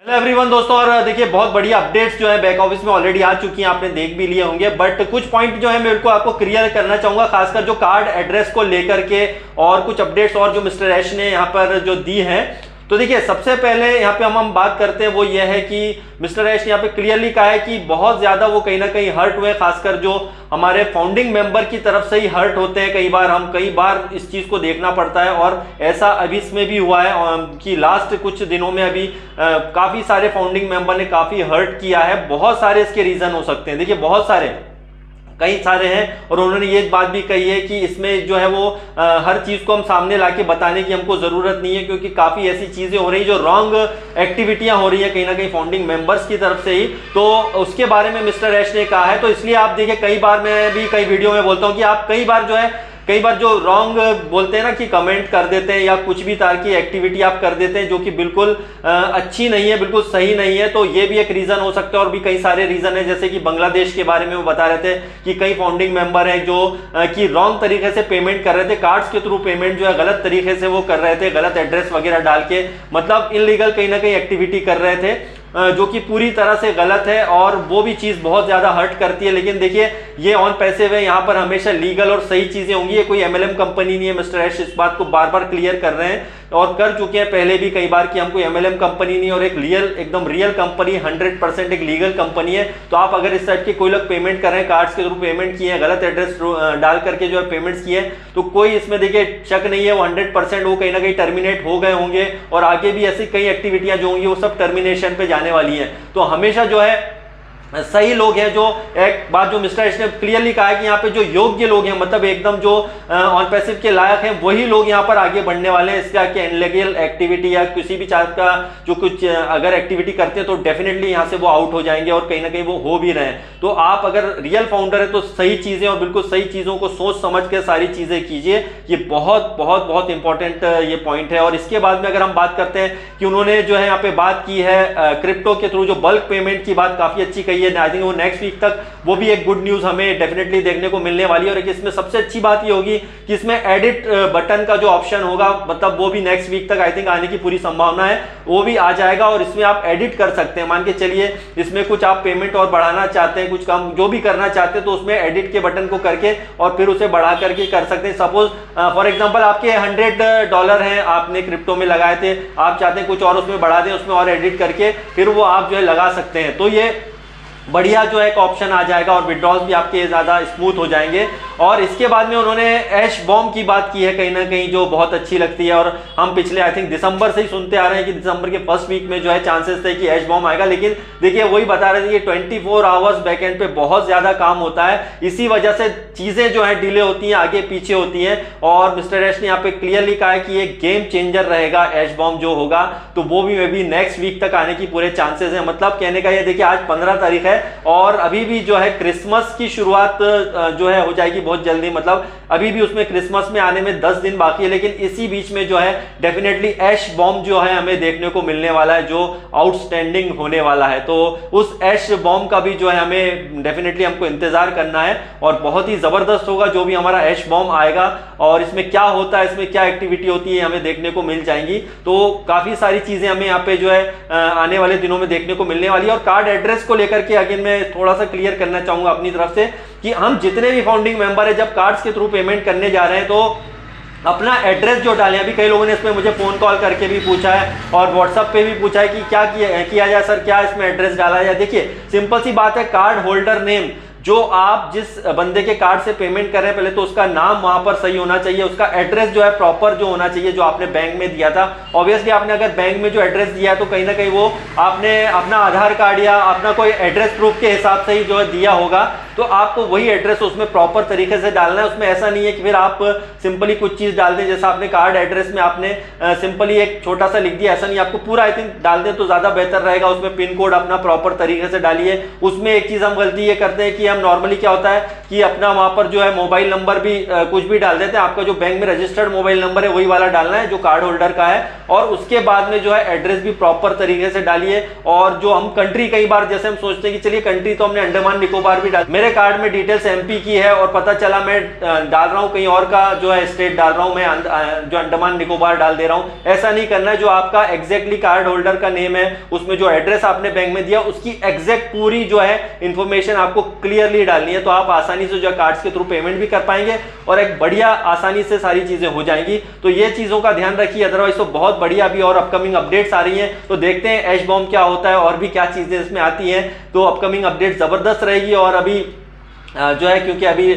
Hello everyone दोस्तों, और देखिए बहुत बढ़िया अपडेट्स जो है बैक ऑफिस में ऑलरेडी आ चुकी हैं, आपने देख भी लिए होंगे। बट कुछ पॉइंट जो है मेरे को आपको क्लियर करना चाहूंगा, खासकर जो कार्ड एड्रेस को लेकर के और कुछ अपडेट्स और जो मिस्टर ऐश ने यहाँ पर जो दी हैं। तो देखिए सबसे पहले यहाँ पे हम बात करते हैं वो ये है कि मिस्टर ऐश ने यहाँ पे क्लियरली कहा है कि बहुत ज्यादा वो कहीं ना कहीं हर्ट हुए, खासकर जो हमारे फाउंडिंग मेंबर की तरफ से ही हर्ट होते हैं। कई बार इस चीज को देखना पड़ता है, और ऐसा अभी इसमें भी हुआ है कि लास्ट कुछ दिनों में अभी काफी सारे फाउंडिंग मेंबर ने काफी हर्ट किया है। बहुत सारे इसके रीजन हो सकते हैं, देखिए बहुत सारे कई सारे हैं। और उन्होंने ये बात भी कही है कि इसमें जो है वो हर चीज को हम सामने लाके बताने की हमको जरूरत नहीं है, क्योंकि काफी ऐसी चीजें हो रही जो रॉन्ग एक्टिविटियां हो रही है कहीं ना कहीं फाउंडिंग मेंबर्स की तरफ से ही। तो उसके बारे में मिस्टर ऐश ने कहा है। तो इसलिए आप देखिए कई बार मैं भी कई वीडियो में बोलता हूं कि आप कई बार जो रॉन्ग बोलते हैं ना कि कमेंट कर देते हैं या कुछ भी तरह की एक्टिविटी आप कर देते हैं जो कि बिल्कुल अच्छी नहीं है, बिल्कुल सही नहीं है। तो ये भी एक रीजन हो सकता है, और भी कई सारे रीजन है। जैसे कि बांग्लादेश के बारे में वो बता रहे थे कि कई फाउंडिंग मेंबर हैं जो कि रॉन्ग तरीके से पेमेंट कर रहे थे, कार्ड्स के थ्रू पेमेंट जो है गलत तरीके से वो कर रहे थे, गलत एड्रेस वगैरह डाल के, मतलब इनलीगल कहीं ना कहीं एक्टिविटी कर रहे थे, जो कि पूरी तरह से गलत है। और वो भी चीज बहुत ज्यादा हर्ट करती है। लेकिन देखिए ये ऑन पैसे हुए, यहाँ पर हमेशा लीगल और सही चीजें होंगी। ये कोई एमएलएम कंपनी नहीं है। मिस्टर ऐश इस बात को बार बार क्लियर कर रहे हैं और कर चुके हैं पहले भी कई बार कि हम कोई एमएलएम कंपनी नहीं, और एक एकदम रियल कंपनी 100% एक लीगल कंपनी है। तो आप अगर इस टाइप के कोई लोग पेमेंट कर रहे हैं, कार्ड्स के थ्रू पेमेंट किए हैं, गलत एड्रेस डाल करके जो है पेमेंट्स किए हैं, तो कोई इसमें देखिए शक नहीं है, वो 100% वो कहीं ना कहीं टर्मिनेट हो गए होंगे। और आगे भी ऐसी कई एक्टिविटियां जो होंगी वो सब टर्मिनेशन पे जाने वाली है। तो हमेशा जो है सही लोग हैं, जो एक बात जो मिस्टर ऐश ने क्लियरली कहा है कि यहाँ पे जो योग्य लोग हैं, मतलब एकदम जो ऑन पैसिव के लायक हैं, वही लोग यहाँ पर आगे बढ़ने वाले हैं। इसका कि इनलीगल एक्टिविटी या किसी भी टाइप का जो कुछ अगर एक्टिविटी करते हैं तो डेफिनेटली यहाँ से वो आउट हो जाएंगे, और कहीं ना कहीं वो हो भी रहे हैं। तो आप अगर रियल फाउंडर है तो सही चीजें और बिल्कुल सही चीजों को सोच समझ के सारी चीजें कीजिए। ये बहुत बहुत बहुत इंपॉर्टेंट ये पॉइंट है। और इसके बाद में अगर हम बात करते हैं कि उन्होंने जो है यहाँ पे बात की है क्रिप्टो के थ्रू जो बल्क पेमेंट की बात काफी अच्छी कही है। आई थिंक वो नेक्स्ट वीक तक वो भी एक गुड न्यूज हमें डेफिनेटली देखने को मिलने वाली है। और इसमें सबसे अच्छी बात ये होगी कि इसमें एडिट बटन का जो ऑप्शन होगा, मतलब वो भी नेक्स्ट वीक तक आई थिंक आने की पूरी संभावना है, वो भी आ जाएगा। और इसमें आप एडिट कर सकते हैं। मान के चलिए इसमें कुछ आप पेमेंट और बढ़ाना चाहते हैं, कुछ काम जो भी करना चाहते हैं, तो उसमें एडिट के बटन को करके और फिर उसे बढ़ा करके कर सकते हैं। सपोज फॉर एग्जांपल आपके $100 हैं, आपने क्रिप्टो में लगाए थे, आप चाहते हैं कुछ और उसमें बढ़ा दें, उसमें और एडिट करके फिर वो आप जो है लगा सकते हैं। तो ये बढ़िया जो है एक ऑप्शन आ जाएगा, और विड्रॉल्स भी आपके ज़्यादा स्मूथ हो जाएंगे। और इसके बाद में उन्होंने ऐश बॉम्ब की बात की है कहीं ना कहीं, जो बहुत अच्छी लगती है। और हम पिछले आई थिंक दिसंबर से ही सुनते आ रहे हैं कि दिसंबर के फर्स्ट वीक में जो है चांसेस थे कि ऐश बॉम्ब आएगा। लेकिन देखिए वही बता रहे थे कि 24 आवर्स बैकएंड पे बहुत ज़्यादा काम होता है, इसी वजह से चीज़ें जो है डिले होती हैं, आगे पीछे होती हैं। और मिस्टर ऐश ने यहाँ पे क्लियरली कहा है कि ये गेम चेंजर रहेगा ऐश बॉम्ब जो होगा, तो वो भी मे बी नेक्स्ट वीक तक आने की पूरे चांसेस हैं। मतलब कहने का ये देखिए आज 15 तारीख है और अभी भी जो है क्रिसमस की शुरुआत जो है हो जाएगी बहुत जल्दी। मतलब अभी भी उसमें क्रिसमस में आने में 10 दिन बाकी है, लेकिन इसी बीच में जो है डेफिनेटली ऐश बॉम्ब जो है हमें देखने को मिलने वाला है, जो आउटस्टैंडिंग होने वाला है। तो उस ऐश बॉम्ब का भी जो है हमें डेफिनेटली हमको इंतजार करना है, और बहुत ही जबरदस्त होगा जो भी हमारा ऐश बॉम्ब आएगा। और इसमें क्या होता है, इसमें क्या एक्टिविटी होती है, हमें देखने को मिल जाएंगी। तो काफी सारी चीजें हमें यहाँ पे जो है आने वाले दिनों में देखने को मिलने वाली है। और कार्ड एड्रेस को लेकर के अगेन मैं थोड़ा सा क्लियर करना चाहूंगा अपनी तरफ से कि हम जितने भी फाउंडिंग मेंबर है जब कार्ड्स के थ्रू पेमेंट करने जा रहे हैं तो अपना एड्रेस जो डालें। अभी कई लोगों ने इसमें मुझे फोन कॉल करके भी पूछा है और व्हाट्सएप पे भी पूछा है कि क्या किया जाए सर, क्या इसमें एड्रेस डाला जाए। देखिए सिंपल सी बात है, कार्ड होल्डर नेम, जो आप जिस बंदे के कार्ड से पेमेंट कर रहे हैं पहले तो उसका नाम वहां पर सही होना चाहिए, उसका एड्रेस जो है प्रॉपर जो होना चाहिए जो आपने बैंक में दिया था। ऑब्वियसली आपने अगर बैंक में जो एड्रेस दिया है तो कहीं ना कहीं वो आपने अपना आधार कार्ड या अपना कोई एड्रेस प्रूफ के हिसाब से ही जो है दिया होगा, तो आपको वही एड्रेस उसमें प्रॉपर तरीके से डालना है। उसमें ऐसा नहीं है कि फिर आप सिंपली कुछ चीज डाल दें, जैसा आपने कार्ड एड्रेस में आपने सिंपली एक छोटा सा लिख दिया, ऐसा नहीं, आपको पूरा आई थिंक डाल दें तो ज्यादा बेहतर रहेगा। उसमें पिन कोड अपना प्रॉपर तरीके से डालिए। उसमें एक चीज हम गलती ये करते हैं कि हम हम नॉर्मली क्या होता है कि अपना वहां पर जो है मोबाइल नंबर भी कुछ भी डाल देते हैं। आपका जो बैंक में रजिस्टर्ड मोबाइल नंबर है वही वाला डालना है जो कार्ड होल्डर का है, और उसके बाद में जो है एड्रेस भी प्रॉपर तरीके से डालिए। और जो हम कंट्री, कई बार जैसे हम सोचते हैं कि चलिए कंट्री तो हमने अंडमान निकोबार भी डाल, मेरे कार्ड में डिटेल्स एमपी की है और पता चला मैं डाल रहा हूं कहीं और का जो है स्टेट डाल रहा हूं, मैं जो अंडमान निकोबार डाल दे रहा हूं। ऐसा नहीं करना है। जो आपका एग्जैक्टली कार्ड होल्डर का नेम है, उसमें जो एड्रेस आपने बैंक में दिया उसकी एग्जैक्ट पूरी जो है इंफॉर्मेशन आपको क्लियरली डालनी है, तो आप आसानी से जो है कार्ड्स के थ्रू पेमेंट भी कर पाएंगे और एक बढ़िया आसानी से सारी चीजें हो जाएंगी। तो ये चीजों का ध्यान रखिए। अदरवाइज तो बहुत बढ़िया अभी और अपकमिंग अपडेट्स आ रही हैं, तो देखते हैं ऐश बॉम्ब क्या होता है और भी क्या चीजें इसमें आती हैं। तो अपकमिंग अपडेट जबरदस्त रहेगी। और अभी जो है, क्योंकि अभी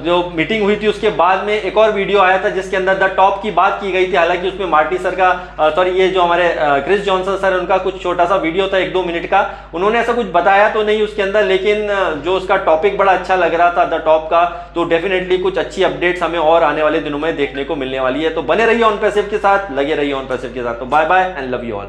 जो मीटिंग हुई थी उसके बाद में एक और वीडियो आया था जिसके अंदर द टॉप की बात की गई थी। हालांकि उसमें मार्टी सर का सॉरी ये जो हमारे क्रिस जॉनसन सर उनका कुछ छोटा सा वीडियो था 1-2 मिनट का, उन्होंने ऐसा कुछ बताया तो नहीं उसके अंदर, लेकिन जो उसका टॉपिक बड़ा अच्छा लग रहा था द टॉप का। तो डेफिनेटली कुछ अच्छी अपडेट्स हमें और आने वाले दिनों में देखने को मिलने वाली है। तो बने रहिए ऑन पैसिव के साथ, लगे रहिए ऑन पैसिव के साथ। तो bye bye and love you all.